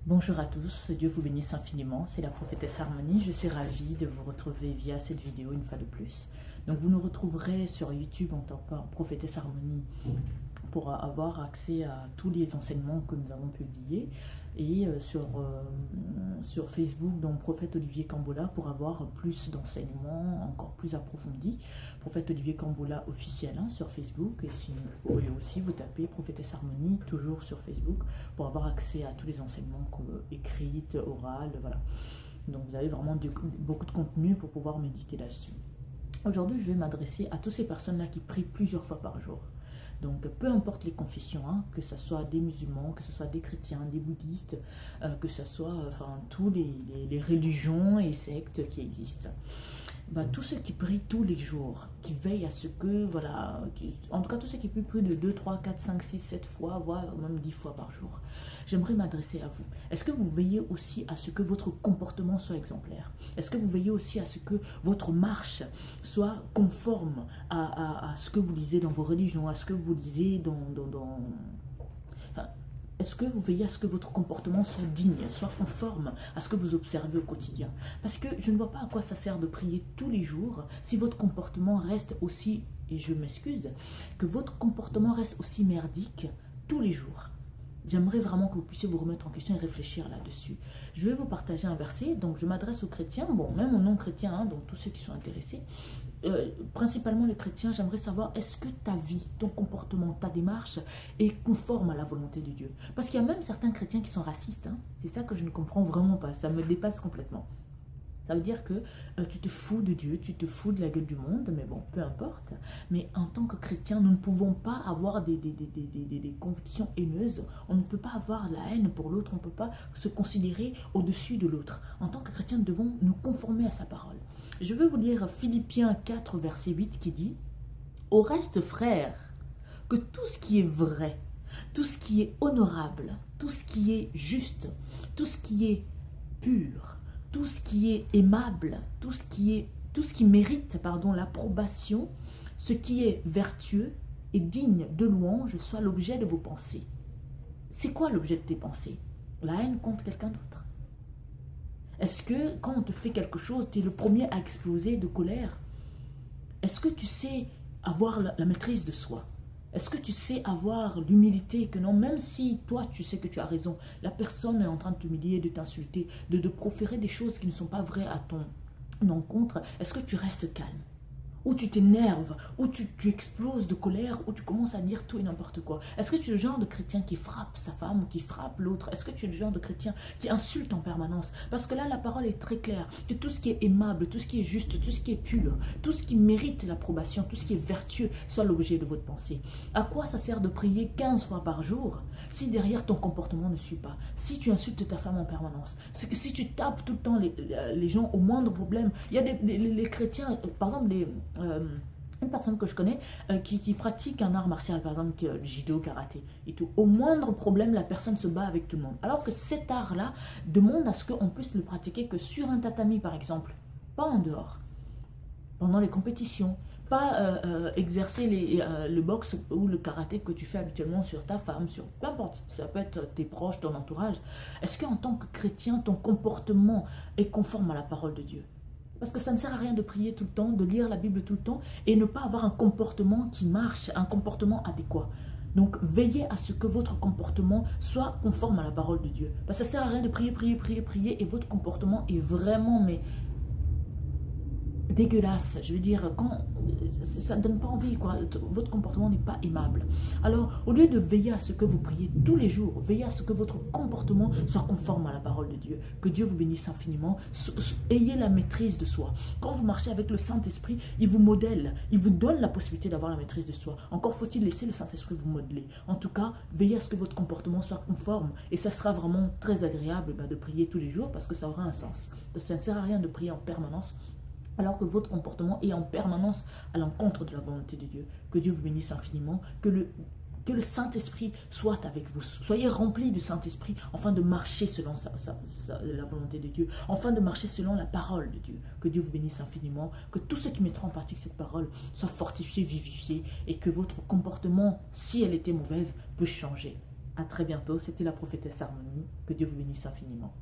Bonjour à tous, Dieu vous bénisse infiniment, c'est la prophétesse Harmonie, je suis ravie de vous retrouver via cette vidéo une fois de plus. Donc vous nous retrouverez sur YouTube en tant que prophétesse Harmonie pour avoir accès à tous les enseignements que nous avons publiés et sur Facebook, donc Prophète Olivier Cambola, pour avoir plus d'enseignements encore plus approfondis. Prophète Olivier Cambola officiel sur Facebook et aussi vous tapez Prophétesse Harmonie toujours sur Facebook pour avoir accès à tous les enseignements écrits, oraux, voilà. Donc vous avez vraiment beaucoup de contenu pour pouvoir méditer là-dessus. Aujourd'hui, je vais m'adresser à toutes ces personnes-là qui prient plusieurs fois par jour. Donc, peu importe les confessions, que ce soit des musulmans, que ce soit des chrétiens, des bouddhistes, que ce soit tous les religions et sectes qui existent. Tous ceux qui prient tous les jours, qui veillent à ce que, voilà, en tout cas tous ceux qui prient plus de 2, 3, 4, 5, 6, 7 fois, voire même 10 fois par jour, j'aimerais m'adresser à vous. Est-ce que vous veillez aussi à ce que votre comportement soit exemplaire? Est-ce que vous veillez aussi à ce que votre marche soit conforme à ce que vous lisez dans vos religions, à ce que vous lisez est-ce que vous veillez à ce que votre comportement soit digne, soit conforme à ce que vous observez au quotidien? Parce que je ne vois pas à quoi ça sert de prier tous les jours si votre comportement reste aussi, et je m'excuse, que votre comportement reste aussi merdique tous les jours. J'aimerais vraiment que vous puissiez vous remettre en question et réfléchir là-dessus. Je vais vous partager un verset, donc je m'adresse aux chrétiens, bon, même aux non-chrétiens, donc tous ceux qui sont intéressés. Principalement les chrétiens, j'aimerais savoir, est-ce que ta vie, ton comportement, ta démarche est conforme à la volonté de Dieu? Parce qu'il y a même certains chrétiens qui sont racistes, c'est ça que je ne comprends vraiment pas, ça me dépasse complètement. Ça veut dire que tu te fous de Dieu, tu te fous de la gueule du monde, mais bon, peu importe. Mais en tant que chrétien, nous ne pouvons pas avoir des convictions haineuses. On ne peut pas avoir la haine pour l'autre, on ne peut pas se considérer au-dessus de l'autre. En tant que chrétien, nous devons nous conformer à sa parole. Je veux vous lire Philippiens 4, verset 8 qui dit « Au reste, frères, que tout ce qui est vrai, tout ce qui est honorable, tout ce qui est juste, tout ce qui est pur, tout ce qui est aimable, tout ce qui mérite l'approbation, ce qui est vertueux et digne de louange soit l'objet de vos pensées. » C'est quoi l'objet de tes pensées? La haine contre quelqu'un d'autre? Est-ce que quand on te fait quelque chose, tu es le premier à exploser de colère? Est-ce que tu sais avoir la maîtrise de soi? Est-ce que tu sais avoir l'humilité que non, même si toi tu sais que tu as raison, la personne est en train de t'humilier, de t'insulter, de proférer des choses qui ne sont pas vraies à ton encontre, est-ce que tu restes calme? Ou tu t'énerves, ou tu exploses de colère, ou tu commences à dire tout et n'importe quoi? Est-ce que tu es le genre de chrétien qui frappe sa femme ou qui frappe l'autre? Est-ce que tu es le genre de chrétien qui insulte en permanence? Parce que là, la parole est très claire, que tout ce qui est aimable, tout ce qui est juste, tout ce qui est pur, tout ce qui mérite l'approbation, tout ce qui est vertueux, soit l'objet de votre pensée. À quoi ça sert de prier 15 fois par jour si derrière ton comportement ne suit pas? Si tu insultes ta femme en permanence, si tu tapes tout le temps les gens au moindre problème. Il y a les chrétiens, par exemple, une personne que je connais qui pratique un art martial, par exemple le judo, karaté et tout. Au moindre problème, la personne se bat avec tout le monde. Alors que cet art-là demande à ce qu'on puisse le pratiquer que sur un tatami, par exemple, pas en dehors, pendant les compétitions. Pas exercer le boxe ou le karaté que tu fais habituellement sur ta femme, sur peu importe, ça peut être tes proches, ton entourage. Est-ce qu'en tant que chrétien, ton comportement est conforme à la parole de Dieu? Parce que ça ne sert à rien de prier tout le temps, de lire la Bible tout le temps et ne pas avoir un comportement qui marche, un comportement adéquat. Donc veillez à ce que votre comportement soit conforme à la parole de Dieu. Parce que ça ne sert à rien de prier et votre comportement est vraiment dégueulasse. Je veux dire, ça ne donne pas envie, quoi. Votre comportement n'est pas aimable. Alors, au lieu de veiller à ce que vous priez tous les jours, veillez à ce que votre comportement soit conforme à la parole de Dieu. Que Dieu vous bénisse infiniment. Ayez la maîtrise de soi. Quand vous marchez avec le Saint-Esprit, il vous modèle, il vous donne la possibilité d'avoir la maîtrise de soi. Encore faut-il laisser le Saint-Esprit vous modeler. En tout cas, veillez à ce que votre comportement soit conforme et ça sera vraiment très agréable de prier tous les jours parce que ça aura un sens. Ça ne sert à rien de prier en permanence alors que votre comportement est en permanence à l'encontre de la volonté de Dieu. Que Dieu vous bénisse infiniment, que le Saint-Esprit soit avec vous. Soyez remplis du Saint-Esprit, afin de marcher selon la volonté de Dieu, afin de marcher selon la parole de Dieu. Que Dieu vous bénisse infiniment, que tous ceux qui mettront en pratique cette parole soient fortifiés, vivifiés, et que votre comportement, si elle était mauvaise, peut changer. À très bientôt. C'était la prophétesse Harmonie. Que Dieu vous bénisse infiniment.